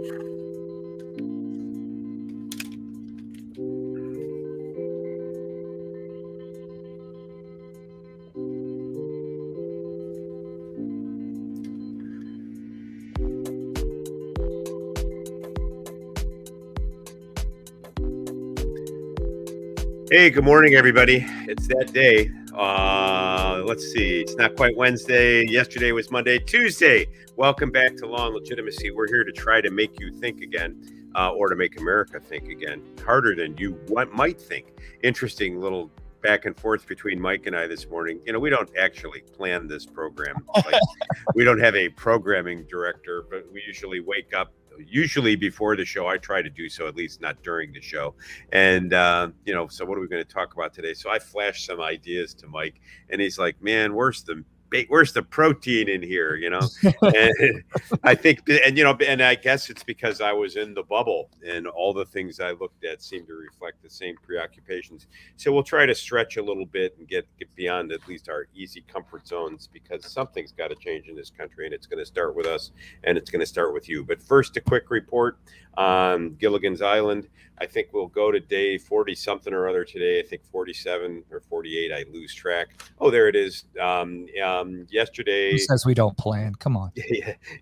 Hey, good morning, everybody. It's that day. Let's see. It's not quite Wednesday. Yesterday was Monday. Tuesday. Welcome back to Law and Legitimacy. We're here to try to make you think again, or to make America think again, harder than you might think. Interesting little back and forth between Mike and I this morning. You know, we don't actually plan this program. Like, we don't have a programming director, but we usually wake up. Usually before the show. I try to do so, at least not during the show. And, so what are we going to talk about today? So I flashed some ideas to Mike, and he's like, man, where's the protein in here, And I think, and I guess it's because I was in the bubble and all the things I looked at seem to reflect the same preoccupations. So we'll try to stretch a little bit and get beyond at least our easy comfort zones, because something's got to change in this country, and it's going to start with us, and it's going to start with you. But first, a quick report on Gilligan's Island. I think we'll go to day 40 something or other today. I think 47 or 48. I lose track. Oh, there it is. Yesterday. Who says we don't plan? Come on.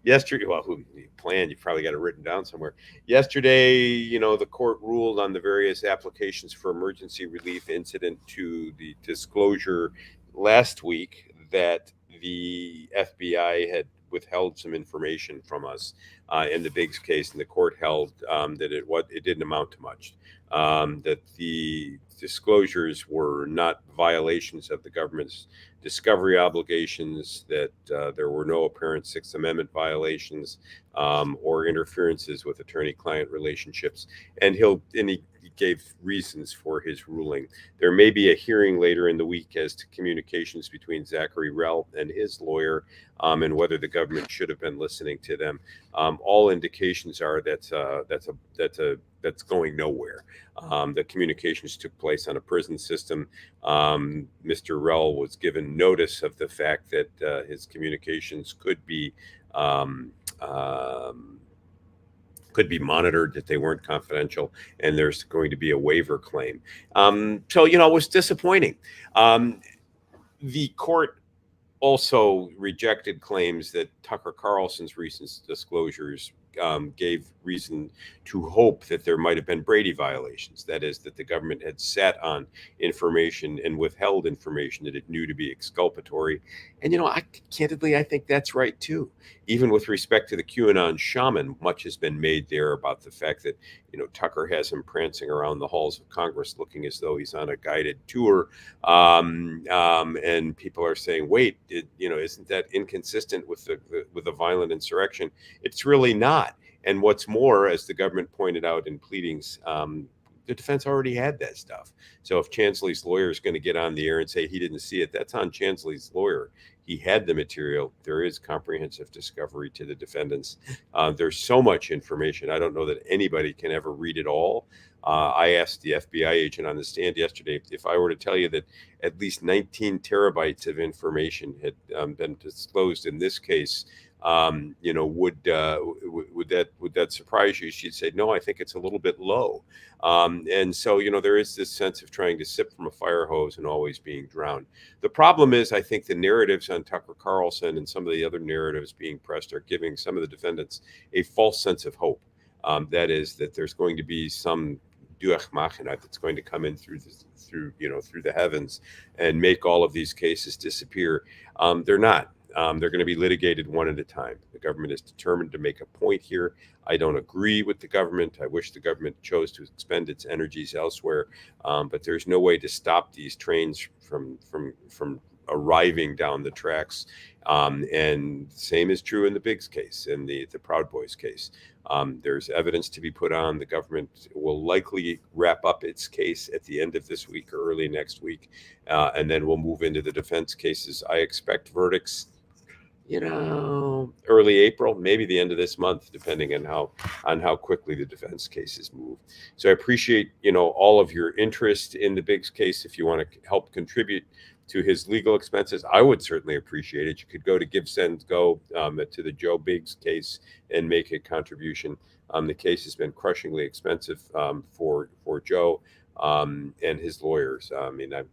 Yesterday, well, who planned? You probably got it written down somewhere. Yesterday, the court ruled on the various applications for emergency relief incident to the disclosure last week that the FBI had withheld some information from us in the Biggs case, and the court held that it didn't amount to much, that the disclosures were not violations of the government's discovery obligations, that there were no apparent Sixth Amendment violations or interferences with attorney-client relationships, and he gave reasons for his ruling. There may be a hearing later in the week as to communications between Zachary Rell and his lawyer, and whether the government should have been listening to them. All indications are that's going nowhere. The communications took place on a prison system. Mr. Rell was given notice of the fact that his communications could be monitored, that they weren't confidential, and there's going to be a waiver claim. So it was disappointing. The court also rejected claims that Tucker Carlson's recent disclosures gave reason to hope that there might have been Brady violations. That is, that the government had sat on information and withheld information that it knew to be exculpatory. And, candidly, I think that's right, too. Even with respect to the QAnon shaman, much has been made there about the fact that, Tucker has him prancing around the halls of Congress looking as though he's on a guided tour. And people are saying, wait, isn't that inconsistent with the violent insurrection? It's really not. And what's more, as the government pointed out in pleadings, the defense already had that stuff. So if Chansley's lawyer is going to get on the air and say he didn't see it, that's on Chansley's lawyer. He had the material. There is comprehensive discovery to the defendants. There's so much information. I don't know that anybody can ever read it all. I asked the FBI agent on the stand yesterday if I were to tell you that at least 19 terabytes of information had been disclosed in this case, would that surprise you? She'd say, no, I think it's a little bit low. And so, there is this sense of trying to sip from a fire hose and always being drowned. The problem is, I think the narratives on Tucker Carlson and some of the other narratives being pressed are giving some of the defendants a false sense of hope. That is, that there's going to be some Duach Machina that's going to come in through the heavens and make all of these cases disappear. They're not. They're going to be litigated one at a time. The government is determined to make a point here. I don't agree with the government. I wish the government chose to expend its energies elsewhere. But there's no way to stop these trains from arriving down the tracks. And the same is true in the Biggs case, in the Proud Boys case. There's evidence to be put on. The government will likely wrap up its case at the end of this week or early next week. And then we'll move into the defense cases. I expect verdicts, early April, maybe the end of this month, depending on how quickly the defense cases move. So I appreciate, all of your interest in the Biggs case. If you want to help contribute, to his legal expenses, I would certainly appreciate it. You could go to Give Send Go to the Joe Biggs case and make a contribution. The case has been crushingly expensive for Joe and his lawyers. I mean, I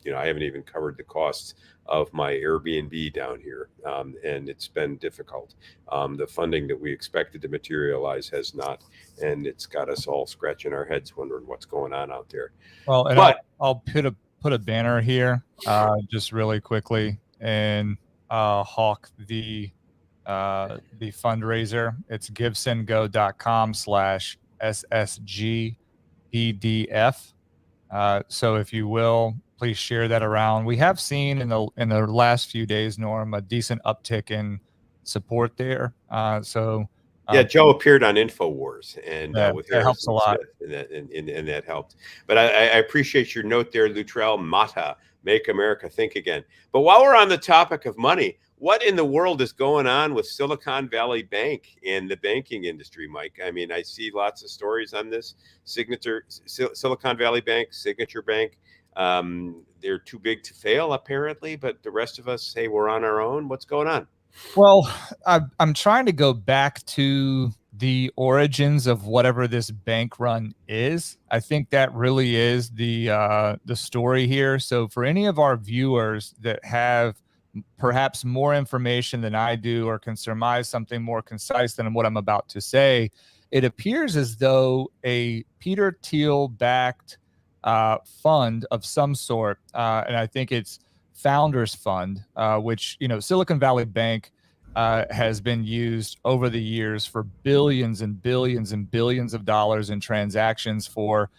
haven't even covered the costs of my Airbnb down here, and it's been difficult. The funding that we expected to materialize has not, and it's got us all scratching our heads wondering what's going on out there. Well, and But I'll put a banner here just really quickly and hawk the fundraiser. It's givesendgo.com/SSGBDF. So if you will, please share that around. We have seen in the last few days, Norm, a decent uptick in support there. Yeah, Joe appeared on InfoWars and with that helps a Harrison lot. Smith, and that helped. But I appreciate your note there, Luttrell Mata, Make America Think Again. But while we're on the topic of money, what in the world is going on with Silicon Valley Bank and the banking industry, Mike? I mean, I see lots of stories on this. Silicon Valley Bank, Signature Bank. They're too big to fail, apparently, but the rest of us say we're on our own. What's going on? Well, I'm trying to go back to the origins of whatever this bank run is. I think that really is the story here. So for any of our viewers that have perhaps more information than I do or can surmise something more concise than what I'm about to say, it appears as though a Peter Thiel backed fund of some sort, and I think it's Founders Fund, which, Silicon Valley Bank has been used over the years for billions and billions and billions of dollars in transactions for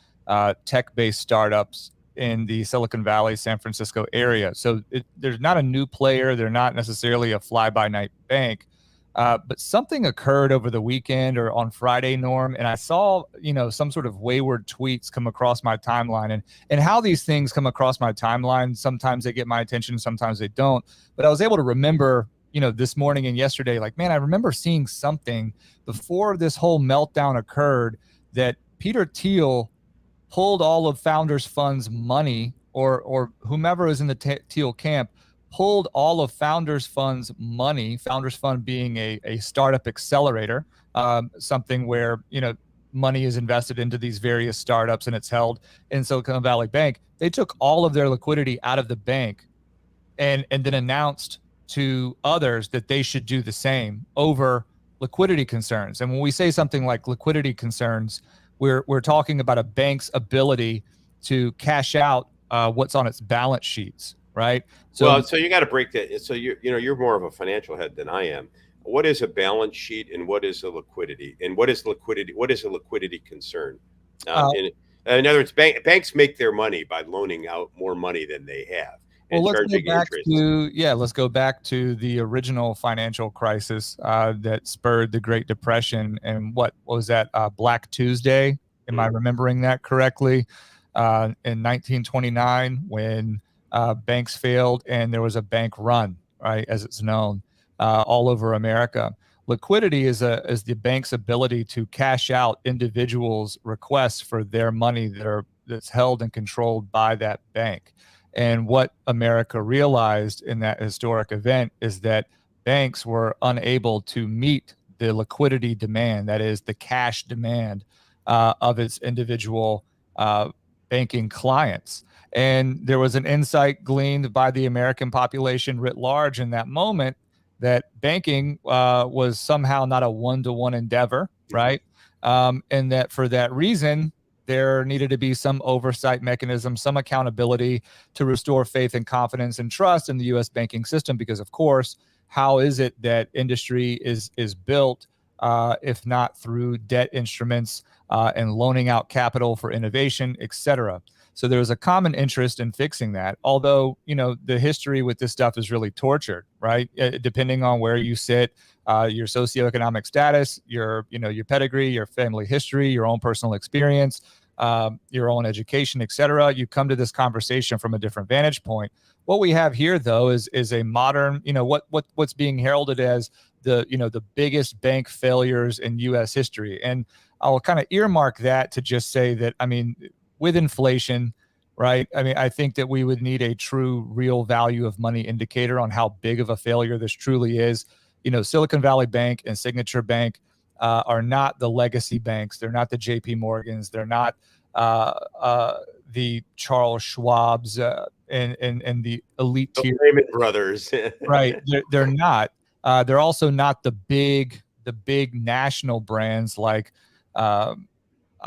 tech-based startups in the Silicon Valley, San Francisco area. So there's not a new player. They're not necessarily a fly-by-night bank. But something occurred over the weekend or on Friday, Norm, and I saw, some sort of wayward tweets come across my timeline. And how these things come across my timeline, sometimes they get my attention, sometimes they don't. But I was able to remember, this morning and yesterday, like, man, I remember seeing something before this whole meltdown occurred that Peter Thiel pulled all of Founders Fund's money, or whomever is in the Thiel camp, pulled all of Founders Fund's money, Founders Fund being a startup accelerator, something where, money is invested into these various startups and it's held in Silicon Valley Bank. They took all of their liquidity out of the bank and then announced to others that they should do the same over liquidity concerns. And when we say something like liquidity concerns, we're talking about a bank's ability to cash out what's on its balance sheets, right? So you got to break that. So you're more of a financial head than I am. What is a balance sheet and what is a liquidity? And what is liquidity? What is a liquidity concern? In other words, banks make their money by loaning out more money than they have. Let's go back to the original financial crisis that spurred the Great Depression. And what was that? Black Tuesday? Am I remembering that correctly? In 1929, when banks failed and there was a bank run, right, as it's known, all over America. Liquidity is the bank's ability to cash out individuals' requests for their money that's held and controlled by that bank. And what America realized in that historic event is that banks were unable to meet the liquidity demand, that is the cash demand of its individual banking clients. And there was an insight gleaned by the American population writ large in that moment that banking was somehow not a one-to-one endeavor, right? And that for that reason, there needed to be some oversight mechanism, some accountability to restore faith and confidence and trust in the U.S. banking system. Because, of course, how is it that industry is built if not through debt instruments and loaning out capital for innovation, et cetera? So there was a common interest in fixing that, although, the history with this stuff is really tortured, right? Depending on where you sit, your socioeconomic status, your pedigree, your family history, your own personal experience, your own education, et cetera. You come to this conversation from a different vantage point. What we have here, though, is a modern, what's being heralded as the biggest bank failures in U.S. history. And I'll kind of earmark that to just say that, with inflation, right? I mean, I think that we would need a true real value of money indicator on how big of a failure this truly is. Silicon Valley Bank and Signature Bank are not the legacy banks. They're not the JP Morgans. They're not the Charles Schwabs and the elite The tier. Lehman Brothers. Right. They're not. They're also not the big national brands like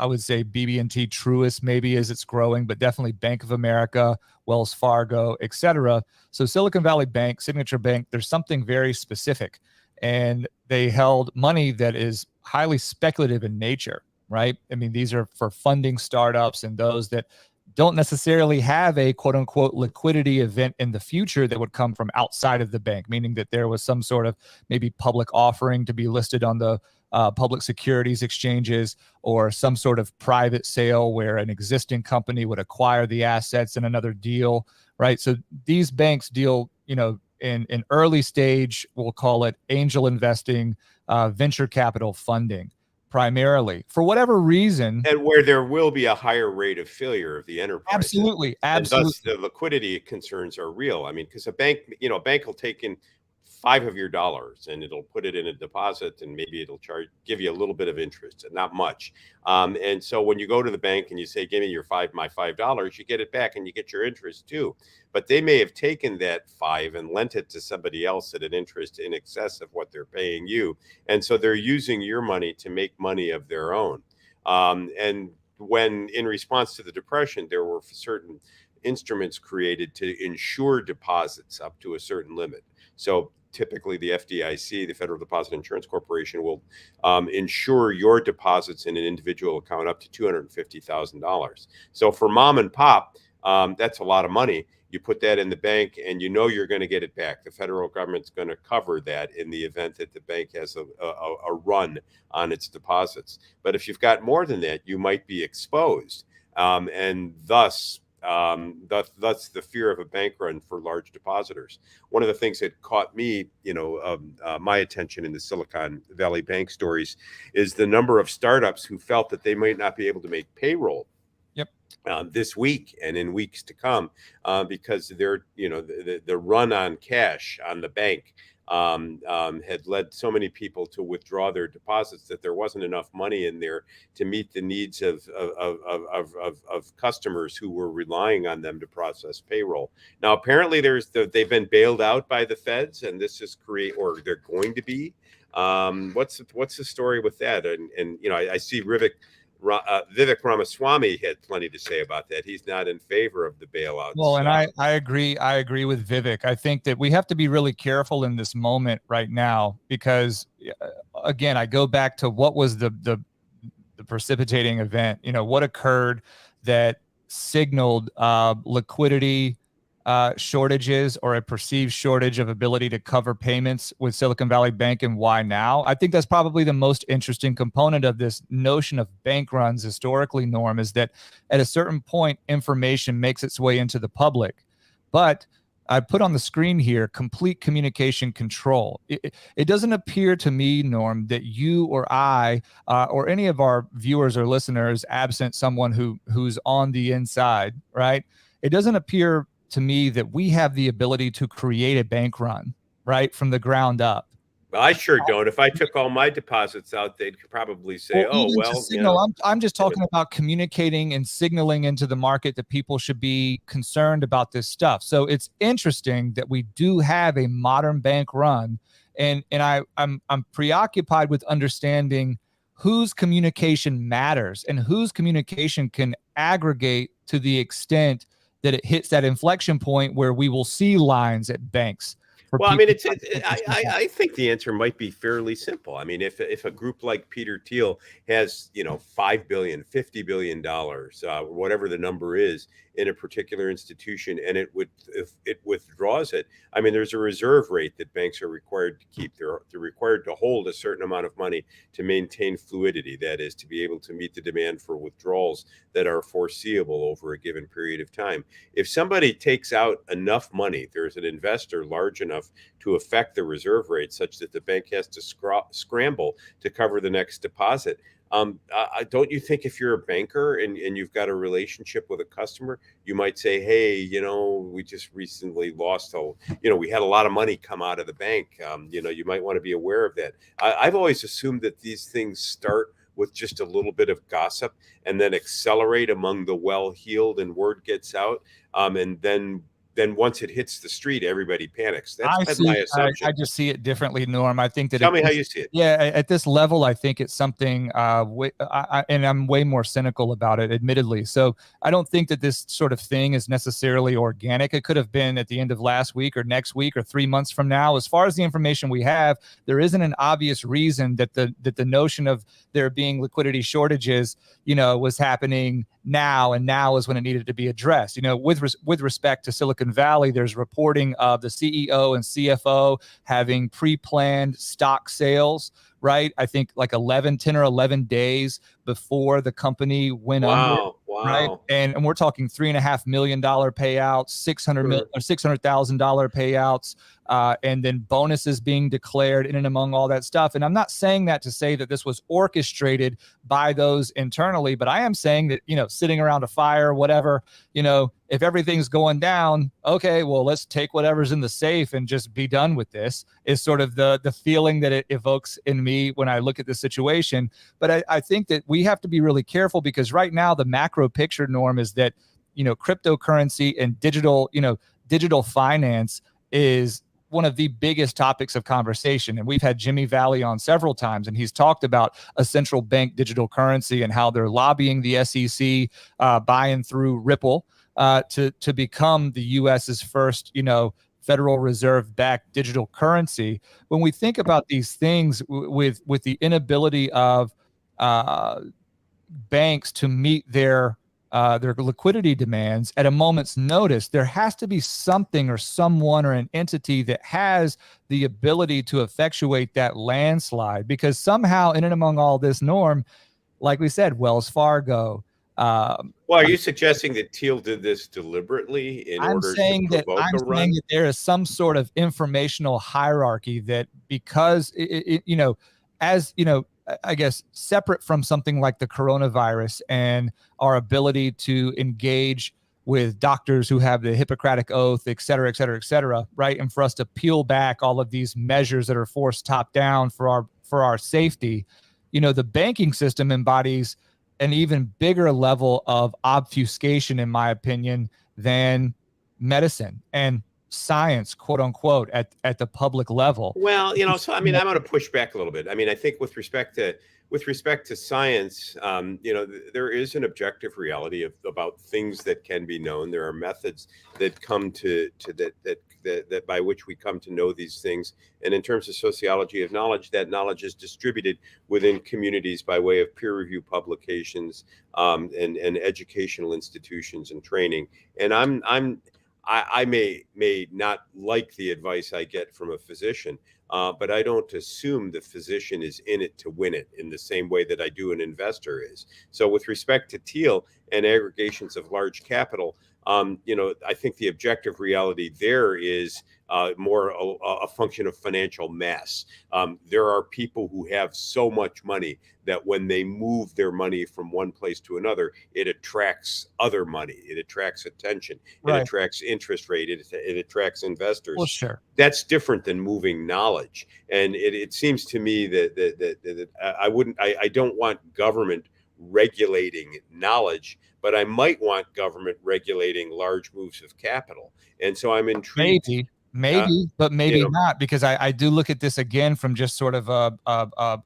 I would say BB&T, Truist, maybe as it's growing, but definitely Bank of America, Wells Fargo, etc. So Silicon Valley Bank, Signature Bank, there's something very specific, and they held money that is highly speculative in nature, right? I mean, these are for funding startups and those that don't necessarily have a quote unquote liquidity event in the future that would come from outside of the bank, meaning that there was some sort of maybe public offering to be listed on the public securities exchanges, or some sort of private sale where an existing company would acquire the assets in another deal, right? So these banks deal, in early stage, we'll call it angel investing, venture capital funding, primarily for whatever reason. And where there will be a higher rate of failure of the enterprise. Absolutely. And thus the liquidity concerns are real. I mean, because a bank will take in $5 of your dollars and it'll put it in a deposit, and maybe it'll give you a little bit of interest and not much. And so when you go to the bank and you say, give me my $5, you get it back and you get your interest too. But they may have taken that 5 and lent it to somebody else at an interest in excess of what they're paying you. And so they're using your money to make money of their own. And when in response to the Depression, there were certain instruments created to insure deposits up to a certain limit. So typically the FDIC, the Federal Deposit Insurance Corporation, will insure your deposits in an individual account up to $250,000. So for mom and pop, that's a lot of money. You put that in the bank and you're going to get it back. The federal government's going to cover that in the event that the bank has a run on its deposits. But if you've got more than that, you might be exposed. And thus the fear of a bank run for large depositors. One of the things that caught me, my attention in the Silicon Valley Bank stories is the number of startups who felt that they might not be able to make payroll this week and in weeks to come, because they're, the run on cash on the bank had led so many people to withdraw their deposits that there wasn't enough money in there to meet the needs of customers who were relying on them to process payroll. Now, apparently they've been bailed out by the feds, and this is or they're going to be. What's the story with that? And I see Vivek Ramaswamy had plenty to say about that. He's not in favor of the bailouts. Well, and I agree. I agree with Vivek. I think that we have to be really careful in this moment right now, because again, I go back to what was the precipitating event. What occurred that signaled liquidity shortages, or a perceived shortage of ability to cover payments with Silicon Valley Bank, and why now? I think that's probably the most interesting component of this notion of bank runs historically, Norm, is that at a certain point, information makes its way into the public. But I put on the screen here complete communication control. It doesn't appear to me, Norm, that you or I or any of our viewers or listeners, absent someone who's on the inside, right? It doesn't appear to me that we have the ability to create a bank run, right, from the ground up. Well, I sure don't. If I took all my deposits out, they'd probably say, I'm just talking about communicating and signaling into the market that people should be concerned about this stuff. So it's interesting that we do have a modern bank run, and I'm preoccupied with understanding whose communication matters and whose communication can aggregate to the extent that it hits that inflection point where we will see lines at banks. Well, I mean, I think the answer might be fairly simple. I mean, if a group like Peter Thiel has, $5 billion, $50 billion, whatever the number is, in a particular institution, and if it withdraws it, I mean, there's a reserve rate that banks are required to keep. They're required to hold a certain amount of money to maintain fluidity. That is, to be able to meet the demand for withdrawals that are foreseeable over a given period of time. If somebody takes out enough money, there's an investor large enough to affect the reserve rate such that the bank has to scramble to cover the next deposit. Don't you think if you're a banker and you've got a relationship with a customer, you might say, hey, we just recently lost we had a lot of money come out of the bank. You might want to be aware of that. I've always assumed that these things start with just a little bit of gossip and then accelerate among the well-heeled and word gets out. And then once it hits the street, everybody panics. That's been my assumption. I just see it differently, Norm. I think that Tell me how you see it. Yeah, at this level, I think it's something, and I'm way more cynical about it, admittedly. So I don't think that this sort of thing is necessarily organic. It could have been at the end of last week or next week or 3 months from now. As far as the information we have, there isn't an obvious reason that the notion of there being liquidity shortages, was happening now, and now is when it needed to be addressed. With respect to Silicon Valley, there's reporting of the CEO and CFO having pre-planned stock sales, right? I think like 10 or 11 days before the company went under. Wow. Right. And we're talking $3.5 million payouts, $600,000 payouts, and then bonuses being declared in and among all that stuff. And I'm not saying that to say that this was orchestrated by those internally, but I am saying that, sitting around a fire, whatever, if everything's going down, okay, well, let's take whatever's in the safe and just be done with this, is sort of the feeling that it evokes in me when I look at the situation. But I think that we have to be really careful, because right now the macro picture, Norm, is that, cryptocurrency and digital finance is one of the biggest topics of conversation. And we've had Jimmy Valley on several times, and he's talked about a central bank digital currency and how they're lobbying the SEC, buying through Ripple, to become the US's first, Federal Reserve-backed digital currency. When we think about these things with the inability of banks to meet their liquidity demands at a moment's notice, there has to be something or someone or an entity that has the ability to effectuate that landslide, because somehow in and among all this, Norm, like we said, Wells Fargo. Well, are you suggesting that Thiel did this deliberately in order to provoke a run? Saying that there is some sort of informational hierarchy that, because I guess separate from something like the coronavirus and our ability to engage with doctors who have the Hippocratic Oath, et cetera, right? And for us to peel back all of these measures that are forced top down for our safety, the banking system embodies an even bigger level of obfuscation, in my opinion, than medicine and science, quote unquote, at the public level. Well, so I'm going to push back a little bit. I think with respect to science, there is an objective reality about things that can be known. There are methods that come to that by which we come to know these things. And in terms of sociology of knowledge, that knowledge is distributed within communities by way of peer review publications, and educational institutions and training. And I may not like the advice I get from a physician, but I don't assume the physician is in it to win it in the same way that I do an investor is. So with respect to Thiel and aggregations of large capital, I think the objective reality there is more a function of financial mass. There are people who have so much money that when they move their money from one place to another, it attracts other money. It attracts attention. Right. It attracts interest rate. It attracts investors. Well, sure. That's different than moving knowledge. And it seems to me that I don't want government regulating knowledge, but I might want government regulating large moves of capital. And so I'm intrigued. Maybe, but maybe not, because I do look at this again from just sort of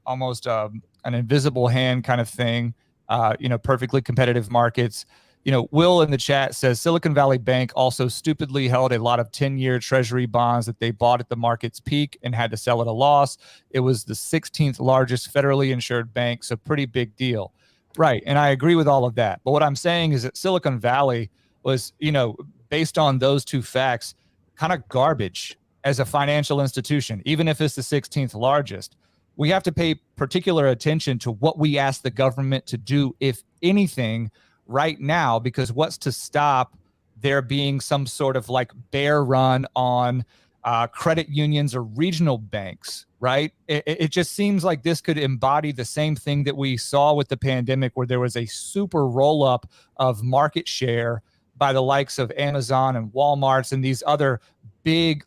almost an invisible hand kind of thing. Perfectly competitive markets. Will in the chat says Silicon Valley Bank also stupidly held a lot of 10-year treasury bonds that they bought at the market's peak and had to sell at a loss. It was the 16th largest federally insured bank, so pretty big deal. Right. And I agree with all of that. But what I'm saying is that Silicon Valley was, based on those two facts, kind of garbage as a financial institution, even if it's the 16th largest. We have to pay particular attention to what we ask the government to do, if anything, right now, because what's to stop there being some sort of like bear run on credit unions or regional banks, right? It just seems like this could embody the same thing that we saw with the pandemic, where there was a super roll up of market share by the likes of Amazon and Walmart's and these other big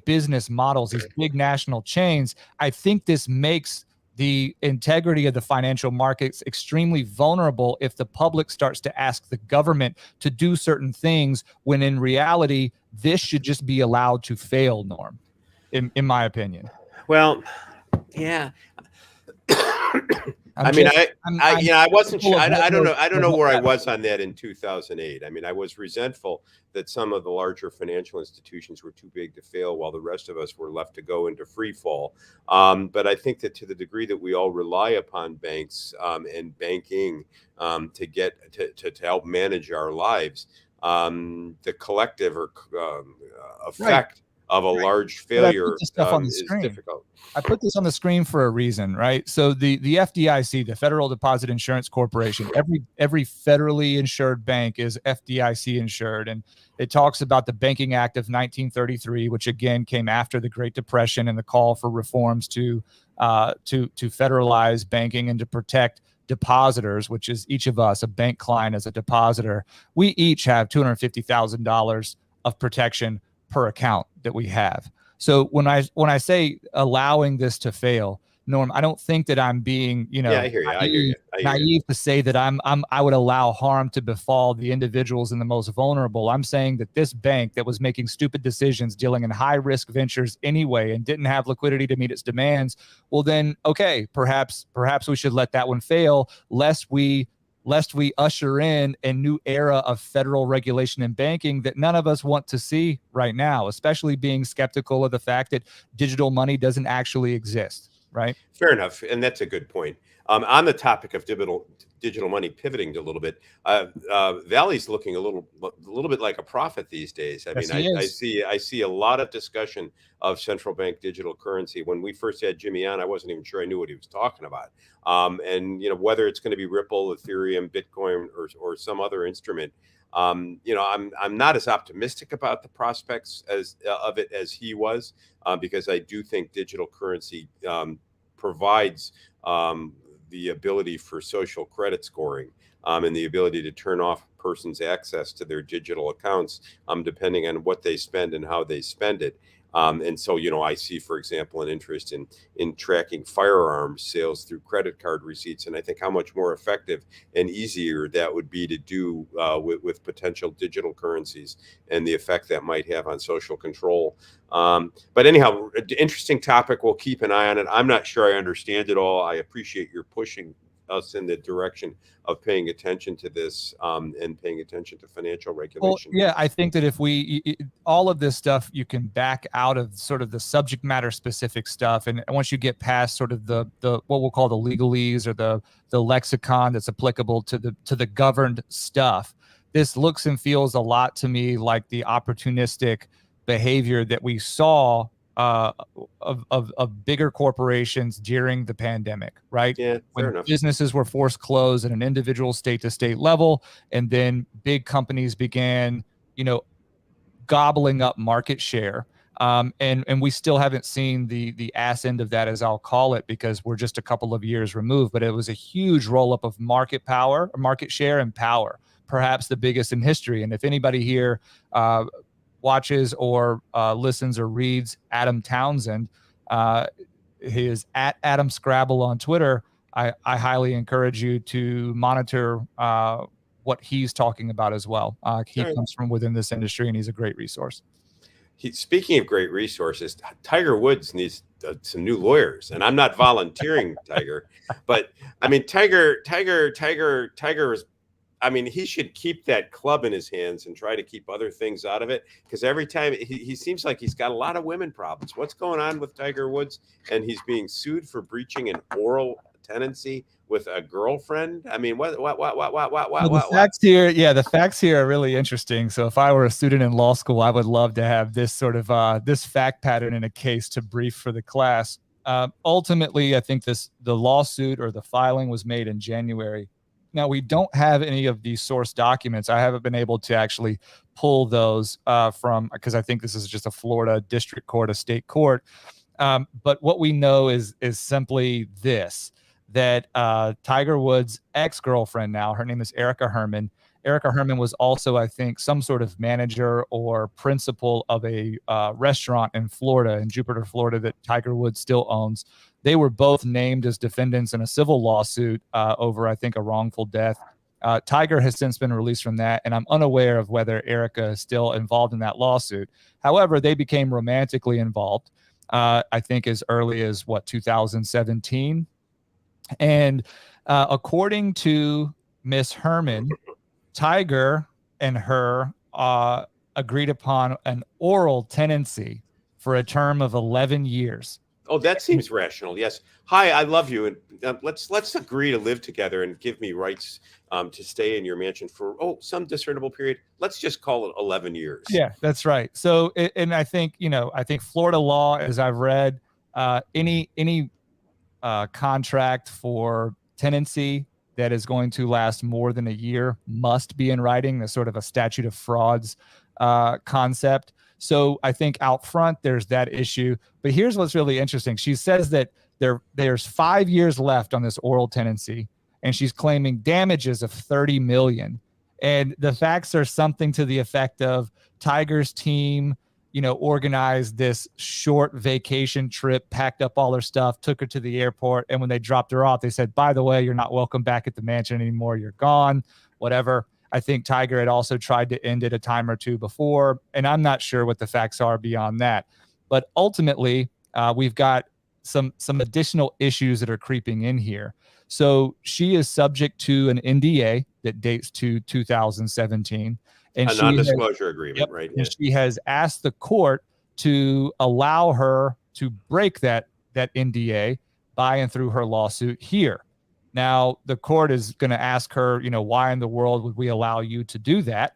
business models, these big national chains. I think this makes the integrity of the financial markets extremely vulnerable if the public starts to ask the government to do certain things, when in reality, this should just be allowed to fail, Norm, in my opinion. Well, yeah. I mean, I wasn't sure. I don't know. I don't know where I was on that in 2008. I mean, I was resentful that some of the larger financial institutions were too big to fail, while the rest of us were left to go into free fall. But I think that to the degree that we all rely upon banks and banking to help manage our lives, the collective or effect of a large failure is difficult. I put this on the screen for a reason, right? So the FDIC, the Federal Deposit Insurance Corporation, every federally insured bank is FDIC insured, and it talks about the Banking Act of 1933, which again came after the Great Depression and the call for reforms to federalize banking and to protect depositors, which is each of us, a bank client as a depositor. We each have $250,000 of protection per account that we have. So when I say allowing this to fail, Norm, I don't think that I'm being, I hear you. naive to say that I would allow harm to befall the individuals and the most vulnerable. I'm saying that this bank that was making stupid decisions, dealing in high risk ventures anyway, and didn't have liquidity to meet its demands, well then, okay, perhaps we should let that one fail, lest we usher in a new era of federal regulation in banking that none of us want to see right now, especially being skeptical of the fact that digital money doesn't actually exist, right? Fair enough. And that's a good point. On the topic of digital money, pivoting a little bit, Valley's looking a little bit like a prophet these days. I mean, I see a lot of discussion of central bank digital currency. When we first had Jimmy on, I wasn't even sure I knew what he was talking about. And whether it's going to be Ripple, Ethereum, Bitcoin, or some other instrument, I'm not as optimistic about the prospects of it as he was, because I do think digital currency provides the ability for social credit scoring, and the ability to turn off a person's access to their digital accounts, depending on what they spend and how they spend it. And so, I see, for example, an interest in tracking firearms sales through credit card receipts. And I think how much more effective and easier that would be to do with potential digital currencies and the effect that might have on social control. But anyhow, interesting topic. We'll keep an eye on it. I'm not sure I understand it all. I appreciate your pushing us in the direction of paying attention to this, and paying attention to financial regulation. Well, yeah, I think that if all of this stuff, you can back out of sort of the subject matter specific stuff, and once you get past sort of the what we'll call the legalese or the lexicon that's applicable to the governed stuff, this looks and feels a lot to me like the opportunistic behavior that we saw of bigger corporations during the pandemic, right? Yeah, when businesses were forced closed at an individual state-to-state level, and then big companies began, gobbling up market share. And we still haven't seen the ass end of that, as I'll call it, because we're just a couple of years removed. But it was a huge roll-up of market power, market share, and power, perhaps the biggest in history. And if anybody here watches or listens or reads Adam Townsend, he is at Adam Scrabble on Twitter. I highly encourage you to monitor what he's talking about as well. He comes from within this industry, and he's a great resource. Speaking of great resources, Tiger Woods needs some new lawyers, and I'm not volunteering, Tiger, but I mean, Tiger is. I mean, he should keep that club in his hands and try to keep other things out of it, because every time he seems like he's got a lot of women problems. What's going on with Tiger Woods? And he's being sued for breaching an oral tenancy with a girlfriend. I mean, what? The facts here are really interesting. So if I were a student in law school, I would love to have this sort of this fact pattern in a case to brief for the class. Ultimately, I think the lawsuit or the filing was made in January Now, we don't have any of these source documents. I haven't been able to actually pull those from, because I think this is just a Florida district court, a state court. But what we know is simply this, that Tiger Woods' ex-girlfriend now, her name is Erica Herman. Erica Herman was also, I think, some sort of manager or principal of a restaurant in Florida, in Jupiter, Florida, that Tiger Woods still owns. They were both named as defendants in a civil lawsuit over, I think, a wrongful death. Tiger has since been released from that, and I'm unaware of whether Erica is still involved in that lawsuit. However, they became romantically involved, I think, as early as, 2017. And according to Miss Herman, Tiger and her agreed upon an oral tenancy for a term of 11 years. Oh, that seems rational. Yes. Hi, I love you, and let's agree to live together and give me rights to stay in your mansion for some discernible period. Let's just call it 11 years. Yeah, that's right. So, and I think I think Florida law, as I've read, any contract for tenancy that is going to last more than a year must be in writing. There's sort of a statute of frauds concept. So I think out front there's that issue. But here's what's really interesting. She says that there's 5 years left on this oral tenancy, and she's claiming damages of $30 million. And the facts are something to the effect of Tiger's team, organized this short vacation trip, packed up all her stuff, took her to the airport. And when they dropped her off, they said, by the way, you're not welcome back at the mansion anymore. You're gone, whatever. I think Tiger had also tried to end it a time or two before, and I'm not sure what the facts are beyond that. But ultimately, we've got some additional issues that are creeping in here. So she is subject to an NDA that dates to 2017. And a non-disclosure agreement, right? And she has asked the court to allow her to break that NDA by and through her lawsuit here. Now, the court is going to ask her, why in the world would we allow you to do that?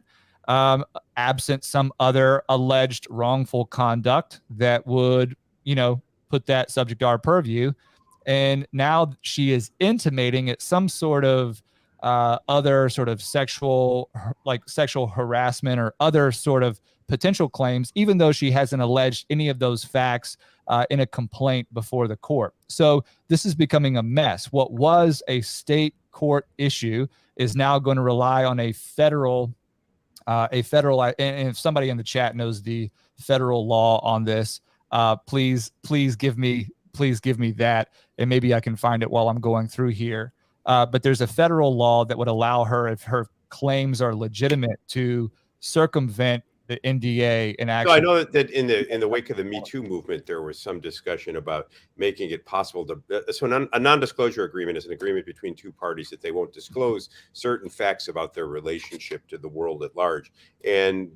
Absent some other alleged wrongful conduct that would, put that subject to our purview. And now she is intimating at some sort of other sort of sexual harassment or other sort of potential claims, even though she hasn't alleged any of those facts in a complaint before the court. So this is becoming a mess. What was a state court issue is now going to rely on a federal, and if somebody in the chat knows the federal law on this, please give me that, and maybe I can find it while I'm going through here. But there's a federal law that would allow her, if her claims are legitimate, to circumvent the NDA and actually. So I know that in the wake of the Me Too movement, there was some discussion about making it possible to. So a non-disclosure agreement is an agreement between two parties that they won't disclose certain facts about their relationship to the world at large. And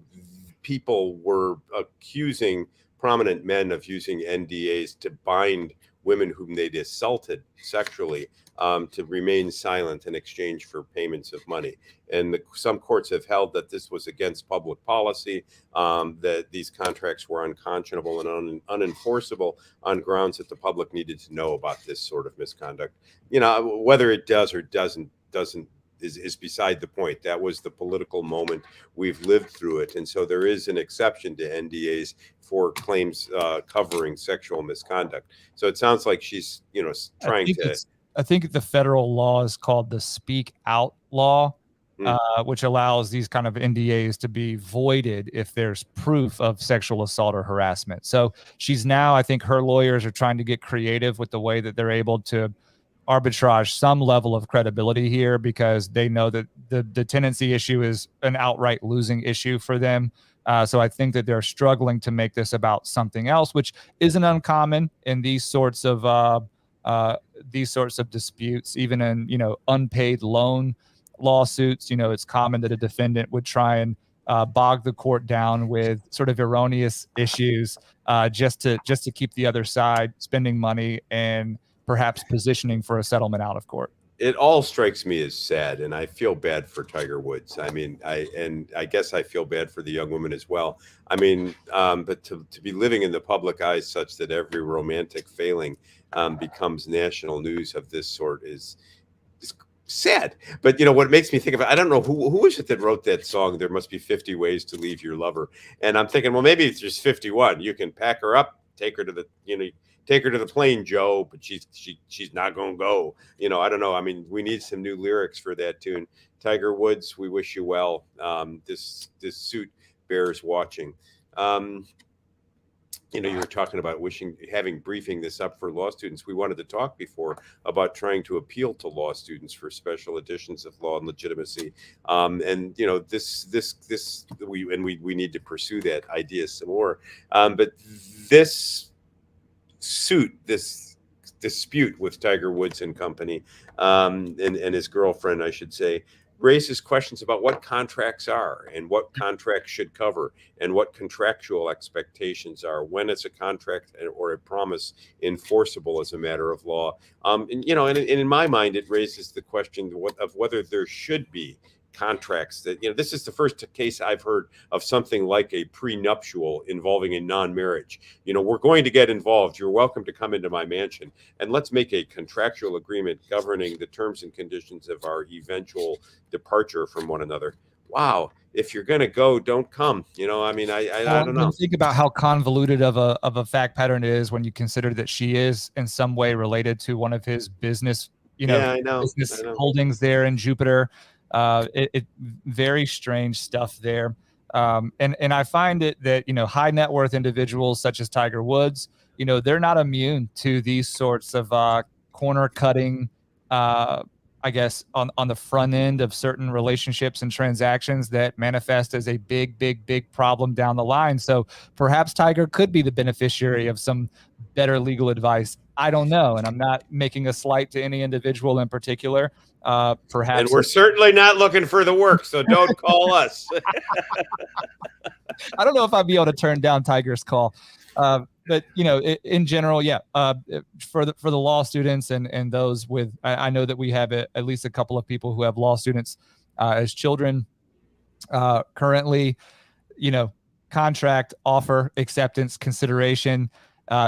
people were accusing prominent men of using NDAs to bind women whom they'd assaulted sexually to remain silent in exchange for payments of money. And some courts have held that this was against public policy, that these contracts were unconscionable and unenforceable on grounds that the public needed to know about this sort of misconduct. Whether it does or doesn't is beside the point. That was the political moment. We've lived through it. And so there is an exception to NDAs for claims covering sexual misconduct. So it sounds like she's, trying to. I think the federal law is called the Speak Out Law, which allows these kind of NDAs to be voided if there's proof of sexual assault or harassment. So she's now, I think her lawyers are trying to get creative with the way that they're able to arbitrage some level of credibility here, because they know that the tenancy issue is an outright losing issue for them. So I think that they're struggling to make this about something else, which isn't uncommon in these sorts of disputes. Even in unpaid loan lawsuits, it's common that a defendant would try and bog the court down with sort of erroneous issues just to keep the other side spending money and perhaps positioning for a settlement out of court. It all strikes me as sad, and I feel bad for Tiger Woods. I mean, I guess I feel bad for the young woman as well. I mean, but to be living in the public eye such that every romantic failing becomes national news of this sort is sad. But what makes me think of it, I don't know who is it that wrote that song, There Must Be 50 Ways to Leave Your Lover. And I'm thinking, well, maybe it's just 51. You can pack her up, take her to the plane, Joe, but she's not gonna go. I don't know. I mean, we need some new lyrics for that tune. Tiger Woods, we wish you well. This suit bears watching. You were talking about having briefing this up for law students. We wanted to talk before about trying to appeal to law students for special editions of Law and Legitimacy. We need to pursue that idea some more. But this dispute with Tiger Woods and company, and his girlfriend, I should say, raises questions about what contracts are and what contracts should cover and what contractual expectations are, when is a contract or a promise enforceable as a matter of law. And in my mind, it raises the question of whether there should be contracts that, this is the first case I've heard of something like a prenuptial involving a non-marriage. We're going to get involved. You're welcome to come into my mansion and let's make a contractual agreement governing the terms and conditions of our eventual departure from one another. Wow. If you're going to go, don't come. I don't know. Think about how convoluted of a fact pattern it is when you consider that she is in some way related to one of his business, business holdings there in Jupiter. Very strange stuff there. And I find it that, high net worth individuals such as Tiger Woods, they're not immune to these sorts of corner cutting, I guess, on the front end of certain relationships and transactions that manifest as a big problem down the line. So perhaps Tiger could be the beneficiary of some better legal advice. I don't know. And I'm not making a slight to any individual in particular. Perhaps. And we're certainly not looking for the work, so don't call us. I don't know if I'd be able to turn down Tiger's call. But in general, for the law students and those with, I know that we have at least a couple of people who have law students as children currently. Contract, offer, acceptance, consideration.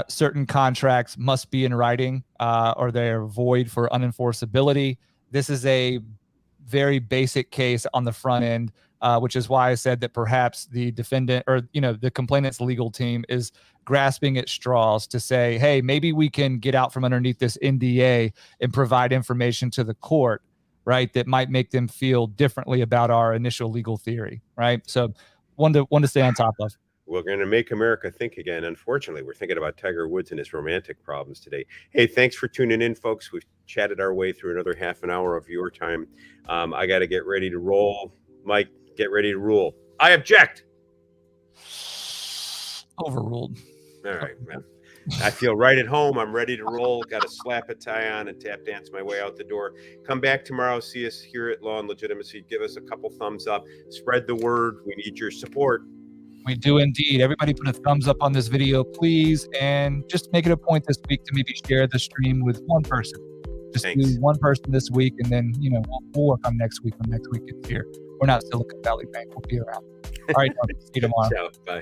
Certain contracts must be in writing, or they are void for unenforceability. This is a very basic case on the front end, which is why I said that perhaps the defendant or, the complainant's legal team is grasping at straws to say, hey, maybe we can get out from underneath this NDA and provide information to the court, right, that might make them feel differently about our initial legal theory, right? So one to stay on top of. We're going to make America think again. Unfortunately, we're thinking about Tiger Woods and his romantic problems today. Hey, thanks for tuning in, folks. We've chatted our way through another half an hour of your time. I got to get ready to roll. Mike, get ready to rule. I object. Overruled. All right, man. I feel right at home. I'm ready to roll. Got to slap a tie on and tap dance my way out the door. Come back tomorrow. See us here at Law and Legitimacy. Give us a couple thumbs up. Spread the word. We need your support. We do indeed. Everybody put a thumbs up on this video, please. And just make it a point this week to maybe share the stream with one person. Just do one person this week, and then, we'll work on next week when next week gets here. We're not Silicon Valley Bank. We'll be around. All right. See you tomorrow. Ciao. Bye.